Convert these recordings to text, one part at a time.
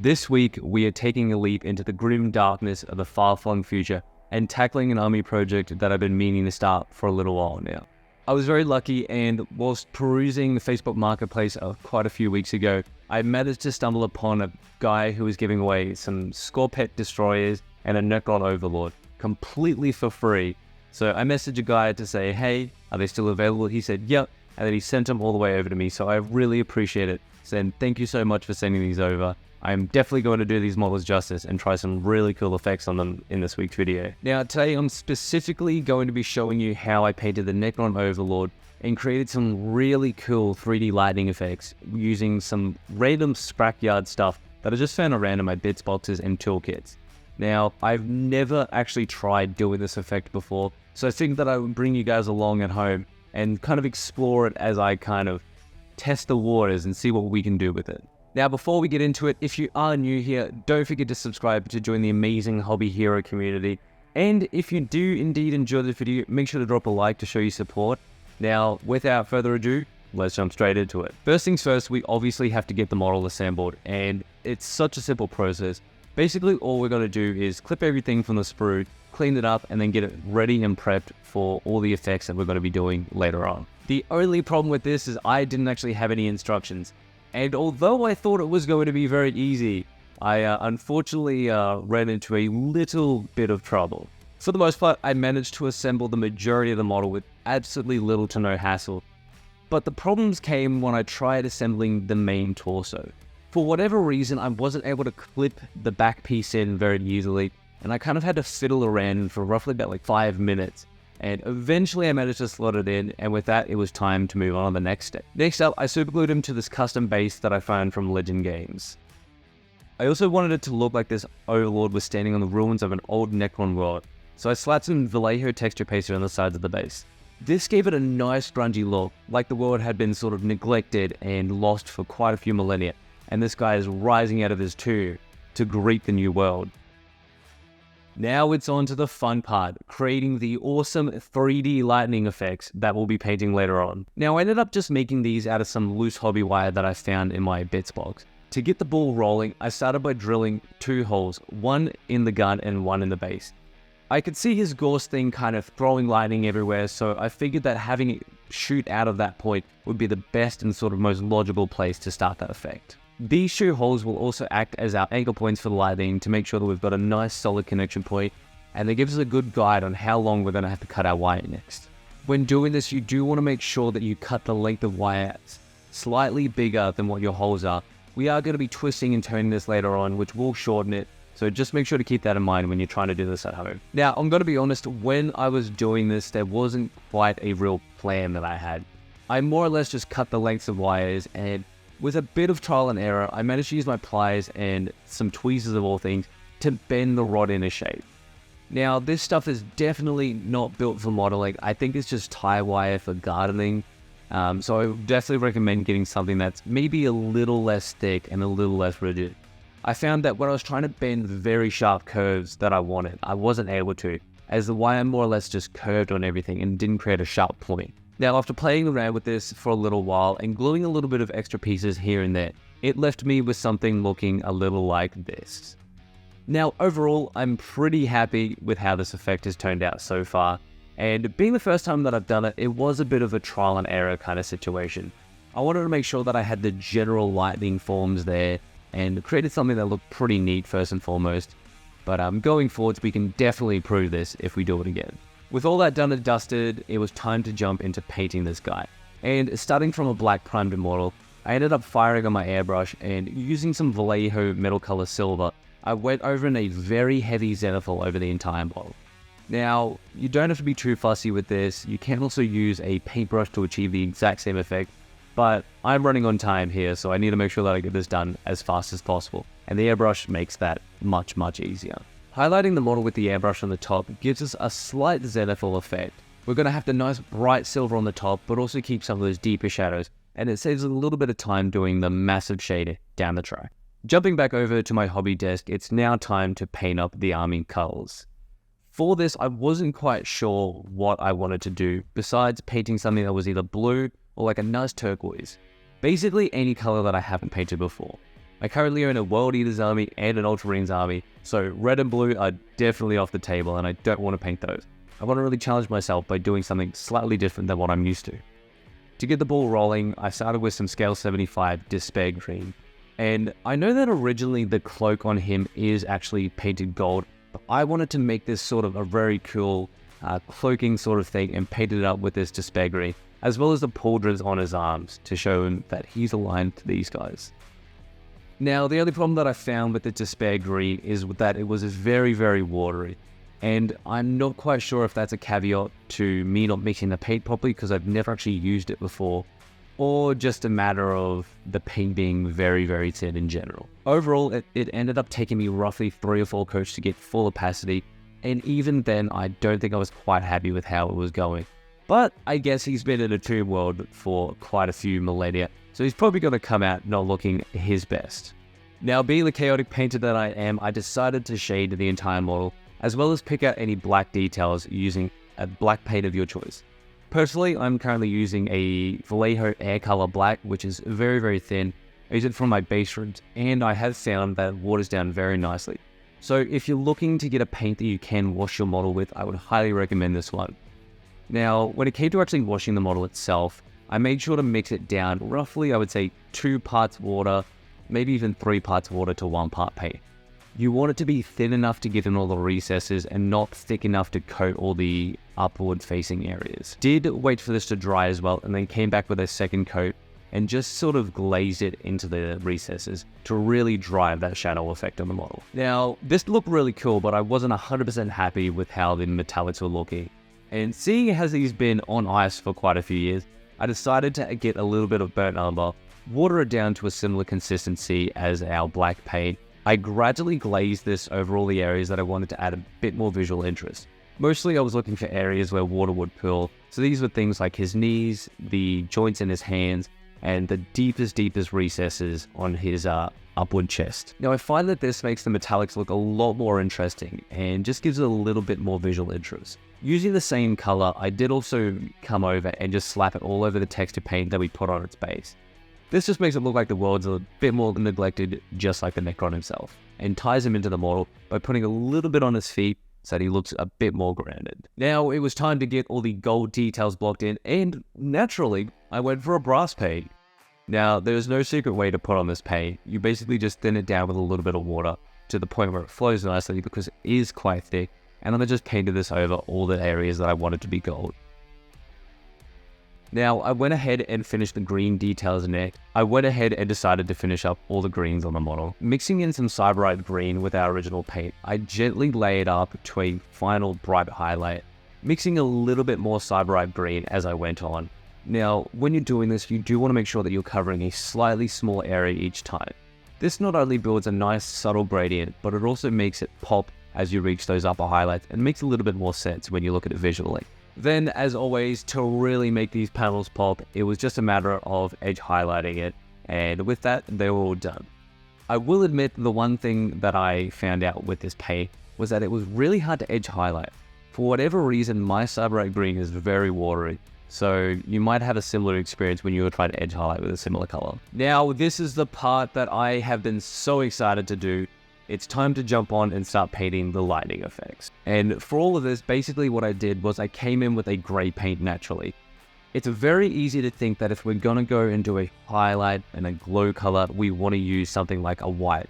This week, we are taking a leap into the grim darkness of the far-flung future and tackling an army project that I've been meaning to start for a little while now. I was very lucky, and whilst perusing the Facebook Marketplace quite a few weeks ago, I managed to stumble upon a guy who was giving away some Scorpet destroyers and a Necron Overlord completely for free. So I messaged a guy to say, hey, are they still available? He said, yep, and then he sent them all the way over to me, so I really appreciate it. So thank you so much for sending these over. I'm definitely going to do these models justice and try some really cool effects on them in this week's video. Now today I'm specifically going to be showing you how I painted the Necron Overlord and created some really cool 3D lightning effects using some random scrapyard stuff that I just found around in my bits boxes and toolkits. Now, I've never actually tried doing this effect before, so I think that I would bring you guys along at home and kind of explore it as I kind of test the waters and see what we can do with it. Now, before we get into it, if you are new here, don't forget to subscribe to join the amazing hobby hero community. And if you do indeed enjoy the video, make sure to drop a like to show your support. Now, without further ado, let's jump straight into it. First things first, we obviously have to get the model assembled, and it's such a simple process. Basically, all we're going to do is clip everything from the sprue, clean it up, and then get it ready and prepped for all the effects that we're going to be doing later on. The only problem with this is I didn't actually have any instructions. And although I thought it was going to be very easy, I unfortunately ran into a little bit of trouble. For the most part, I managed to assemble the majority of the model with absolutely little to no hassle. But the problems came when I tried assembling the main torso. For whatever reason, I wasn't able to clip the back piece in very easily, and I kind of had to fiddle around for roughly about 5 minutes. And eventually I managed to slot it in, and with that, it was time to move on to the next step. Next up, I superglued him to this custom base that I found from Legend Games. I also wanted it to look like this Overlord was standing on the ruins of an old Necron world, so I slapped some Vallejo texture paste on the sides of the base. This gave it a nice grungy look, like the world had been sort of neglected and lost for quite a few millennia, and this guy is rising out of his tomb to greet the new world. Now it's on to the fun part, creating the awesome 3D lightning effects that we'll be painting later on. Now I ended up just making these out of some loose hobby wire that I found in my bits box. To get the ball rolling, I started by drilling 2 holes, one in the gun and one in the base. I could see his Gauss thing kind of throwing lightning everywhere, so I figured that having it shoot out of that point would be the best and sort of most logical place to start that effect. These 2 holes will also act as our anchor points for the lightning to make sure that we've got a nice solid connection point, and they give us a good guide on how long we're going to have to cut our wire next. When doing this, you do want to make sure that you cut the length of wire slightly bigger than what your holes are. We are going to be twisting and turning this later on, which will shorten it, so just make sure to keep that in mind when you're trying to do this at home. Now, I'm going to be honest, when I was doing this, there wasn't quite a real plan that I had. I more or less just cut the lengths of wires, and with a bit of trial and error, I managed to use my pliers and some tweezers of all things to bend the rod into shape. Now, this stuff is definitely not built for modeling. I think it's just tie wire for gardening. So I would definitely recommend getting something that's maybe a little less thick and a little less rigid. I found that when I was trying to bend very sharp curves that I wanted, I wasn't able to, as the wire more or less just curved on everything and didn't create a sharp point. Now, after playing around with this for a little while and gluing a little bit of extra pieces here and there, it left me with something looking a little like this. Now, overall, I'm pretty happy with how this effect has turned out so far, and being the first time that I've done it, it was a bit of a trial and error kind of situation. I wanted to make sure that I had the general lightning forms there and created something that looked pretty neat first and foremost, but going forwards, we can definitely improve this if we do it again. With all that done and dusted, it was time to jump into painting this guy. And starting from a black primed model, I ended up firing on my airbrush and using some Vallejo metal color silver, I went over in a very heavy zenithal over the entire model. Now, you don't have to be too fussy with this. You can also use a paintbrush to achieve the exact same effect, but I'm running on time here, so I need to make sure that I get this done as fast as possible. And the airbrush makes that much, much easier. Highlighting the model with the airbrush on the top gives us a slight zenithal effect. We're going to have the nice bright silver on the top, but also keep some of those deeper shadows, and it saves a little bit of time doing the massive shader down the track. Jumping back over to my hobby desk, it's now time to paint up the army colors. For this, I wasn't quite sure what I wanted to do, besides painting something that was either blue or like a nice turquoise. Basically any color that I haven't painted before. I currently own a World Eaters army and an Ultramarines army, so red and blue are definitely off the table and I don't want to paint those. I want to really challenge myself by doing something slightly different than what I'm used to. To get the ball rolling, I started with some Scale 75 Despair Green. And I know that originally the cloak on him is actually painted gold, but I wanted to make this sort of a very cool cloaking sort of thing and painted it up with this Despair Green, as well as the pauldrons on his arms to show him that he's aligned to these guys. Now, the only problem that I found with the Despair Green is that it was very, very watery. And I'm not quite sure if that's a caveat to me not mixing the paint properly because I've never actually used it before, or just a matter of the paint being very, very thin in general. Overall, it ended up taking me roughly 3 or 4 coats to get full opacity, and even then I don't think I was quite happy with how it was going. But I guess he's been in a tomb world for quite a few millennia, so he's probably going to come out not looking his best. Now, being the chaotic painter that I am, I decided to shade the entire model, as well as pick out any black details using a black paint of your choice. Personally, I'm currently using a Vallejo Air Color Black, which is very, very thin. I use it from my base rooms, and I have found that it waters down very nicely. So if you're looking to get a paint that you can wash your model with, I would highly recommend this one. Now, when it came to actually washing the model itself, I made sure to mix it down roughly, I would say 2 parts water, maybe even 3 parts water to 1 part paint. You want it to be thin enough to get in all the recesses and not thick enough to coat all the upward facing areas. Did wait for this to dry as well and then came back with a second coat and just sort of glazed it into the recesses to really drive that shadow effect on the model. Now, this looked really cool, but I wasn't 100% happy with how the metallics were looking. And seeing as he's been on ice for quite a few years, I decided to get a little bit of burnt umber, water it down to a similar consistency as our black paint. I gradually glazed this over all the areas that I wanted to add a bit more visual interest. Mostly I was looking for areas where water would pool, so these were things like his knees, the joints in his hands, and the deepest recesses on his upward chest. Now I find that this makes the metallics look a lot more interesting and just gives it a little bit more visual interest. Using the same color, I did also come over and just slap it all over the texture paint that we put on its base. This just makes it look like the world's a bit more neglected, just like the Necron himself, and ties him into the model by putting a little bit on his feet so that he looks a bit more grounded. Now it was time to get all the gold details blocked in, and naturally, I went for a brass paint. Now, there's no secret way to put on this paint. You basically just thin it down with a little bit of water to the point where it flows nicely because it is quite thick, and then I just painted this over all the areas that I wanted to be gold. Now, I went ahead and finished the green details next. I went ahead and decided to finish up all the greens on the model. Mixing in some Cyberite green with our original paint, I gently lay it up to a final bright highlight, mixing a little bit more Cyberite green as I went on. Now, when you're doing this, you do want to make sure that you're covering a slightly small area each time. This not only builds a nice subtle gradient, but it also makes it pop as you reach those upper highlights and makes a little bit more sense when you look at it visually. Then, as always, to really make these panels pop, it was just a matter of edge highlighting it, and with that, they were all done. I will admit the one thing that I found out with this paint was that it was really hard to edge highlight. For whatever reason, my Cyberite green is very watery, so you might have a similar experience when you were trying to edge highlight with a similar color. Now, this is the part that I have been so excited to do. It's time to jump on and start painting the lightning effects. And for all of this, basically what I did was I came in with a gray paint naturally. It's very easy to think that if we're gonna go into a highlight and a glow color, we want to use something like a white.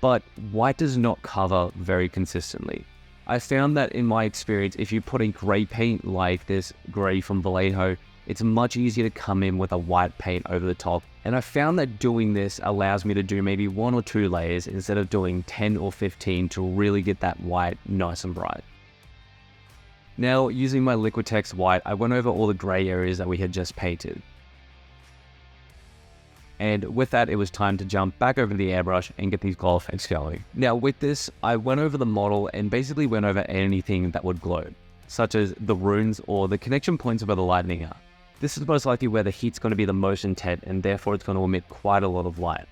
But white does not cover very consistently. I found that in my experience, if you put a gray paint like this gray from Vallejo, it's much easier to come in with a white paint over the top. And I found that doing this allows me to do maybe 1 or 2 layers instead of doing 10 or 15 to really get that white nice and bright. Now, using my Liquitex white, I went over all the gray areas that we had just painted. And with that, it was time to jump back over the airbrush and get these glow effects going. Now with this, I went over the model and basically went over anything that would glow, such as the runes or the connection points where the lightning are. This is most likely where the heat's going to be the most intense, and therefore it's going to emit quite a lot of light.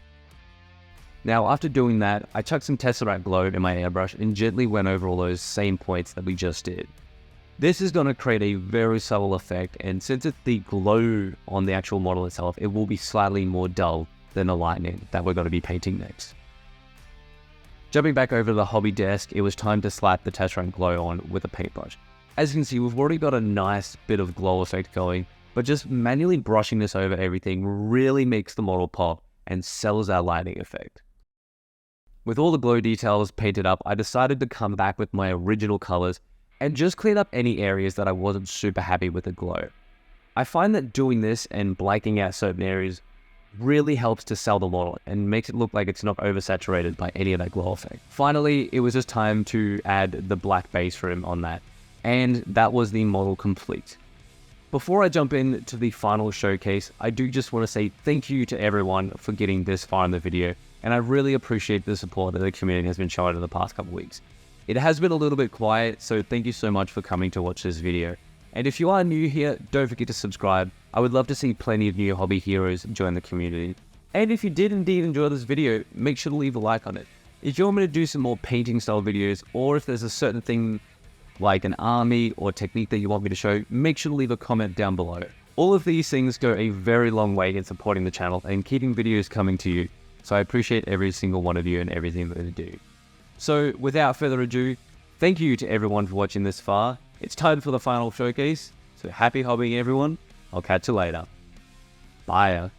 Now after doing that, I chucked some Tesseract glow in my airbrush and gently went over all those same points that we just did. This is going to create a very subtle effect, and since it's the glow on the actual model itself, it will be slightly more dull than the lightning that we're going to be painting next. Jumping back over to the hobby desk, it was time to slap the Tesseract Glow on with a paintbrush. As you can see, we've already got a nice bit of glow effect going, but just manually brushing this over everything really makes the model pop and sells our lighting effect. With all the glow details painted up, I decided to come back with my original colors and just clean up any areas that I wasn't super happy with the glow. I find that doing this and blanking out certain areas really helps to sell the model and makes it look like it's not oversaturated by any of that glow effect. Finally, it was just time to add the black base rim on that, and that was the model complete. Before I jump into the final showcase, I do just want to say thank you to everyone for getting this far in the video, and I really appreciate the support that the community has been showing in the past couple weeks. It has been a little bit quiet, so thank you so much for coming to watch this video. And if you are new here, don't forget to subscribe. I would love to see plenty of new hobby heroes join the community. And if you did indeed enjoy this video, make sure to leave a like on it. If you want me to do some more painting style videos, or if there's a certain thing like an army or technique that you want me to show, make sure to leave a comment down below. All of these things go a very long way in supporting the channel and keeping videos coming to you. So I appreciate every single one of you and everything that they do. So without further ado, thank you to everyone for watching this far. It's time for the final showcase, so happy hobbying everyone. I'll catch you later. Bye.